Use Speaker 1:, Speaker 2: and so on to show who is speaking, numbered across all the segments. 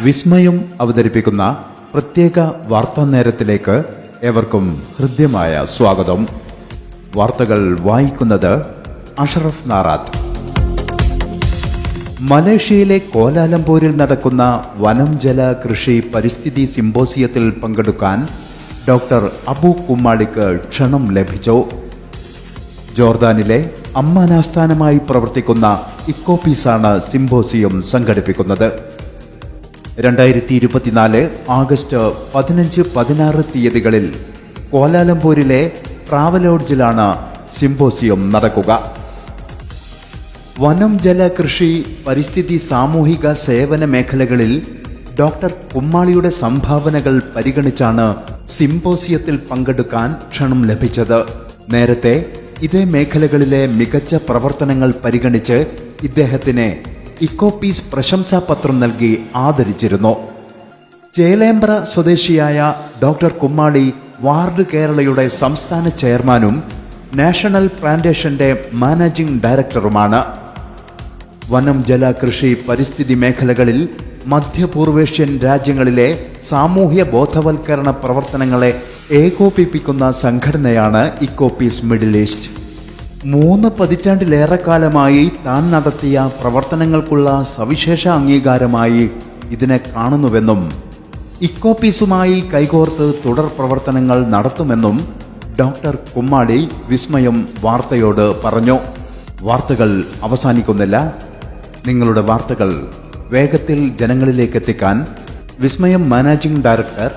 Speaker 1: വിസ്മയം അവതരിപ്പിക്കുന്ന പ്രത്യേക വാർത്താ നേരത്തിലേക്ക് ഏവർക്കും ഹൃദ്യമായ സ്വാഗതം. വാർത്തകൾ വായിക്കുന്നത് അഷറഫ് നാറാത്ത്. മലേഷ്യയിലെ കോലാലംപൂരിൽ നടക്കുന്ന വനം ജല കൃഷി പരിസ്ഥിതി സിംപോസിയത്തിൽ പങ്കെടുക്കാൻ ഡോക്ടർ അബു കുമ്മാളിക്ക് ക്ഷണം ലഭിച്ചു. ജോർദാനിലെ അമ്മാൻ ആസ്ഥാനമായി പ്രവർത്തിക്കുന്ന ഇക്കോപീസാണ് സിംപോസിയം സംഘടിപ്പിക്കുന്നത്. 2024 ആഗസ്റ്റ് 15-16 തീയതികളിൽ കോലാലംപൂരിലെ ട്രാവലോഡ്ജിലാണ് സിംപോസിയം നടക്കുക. വനം ജല കൃഷി പരിസ്ഥിതി സാമൂഹിക സേവന മേഖലകളിൽ ഡോക്ടർ കുമ്മാളിയുടെ സംഭാവനകൾ പരിഗണിച്ചാണ് സിംപോസിയത്തിൽ പങ്കെടുക്കാൻ ക്ഷണം ലഭിച്ചത്. നേരത്തെ ഇതേ മേഖലകളിലെ മികച്ച പ്രവർത്തനങ്ങൾ പരിഗണിച്ച് ഇദ്ദേഹത്തിന് ഇക്കോപീസ് പ്രശംസാപത്രം നൽകി ആദരിച്ചിരുന്നു. ചേലേമ്പ്ര സ്വദേശിയായ ഡോക്ടർ കുമ്മാളി വാർഡ് കേരളയുടെ സംസ്ഥാന ചെയർമാനും നാഷണൽ പ്ലാന്റേഷന്റെ മാനേജിംഗ് ഡയറക്ടറുമാണ്. വനം ജല കൃഷി പരിസ്ഥിതി മേഖലകളിൽ മധ്യപൂർവേഷ്യൻ രാജ്യങ്ങളിലെ സാമൂഹ്യ ബോധവൽക്കരണ പ്രവർത്തനങ്ങളെ ഏകോപിപ്പിക്കുന്ന സംഘടനയാണ് ഇക്കോപീസ് മിഡിൽ ഈസ്റ്റ്. 3 പതിറ്റാണ്ടിലേറെക്കാലമായി താൻ നടത്തിയ പ്രവർത്തനങ്ങൾക്കുള്ള സവിശേഷ അംഗീകാരമായി ഇതിനെ കാണുന്നുവെന്നും ഇക്കോപീസുമായി കൈകോർത്ത് തുടർ പ്രവർത്തനങ്ങൾ നടത്തുമെന്നും ഡോക്ടർ കുമ്മാളി വിസ്മയം വാർത്തയോട് പറഞ്ഞു. വാർത്തകൾ അവസാനിക്കുന്നില്ല. നിങ്ങളുടെ വാർത്തകൾ വേഗത്തിൽ ജനങ്ങളിലേക്ക് എത്തിക്കാൻ വിസ്മയം മാനേജിംഗ് ഡയറക്ടർ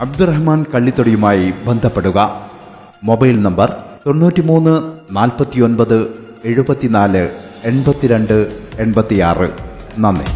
Speaker 1: അബ്ദുറഹ്മാൻ കള്ളിത്തൊടിയുമായി ബന്ധപ്പെടുക. Mobile number 93 49 74 82 86. നന്ദി.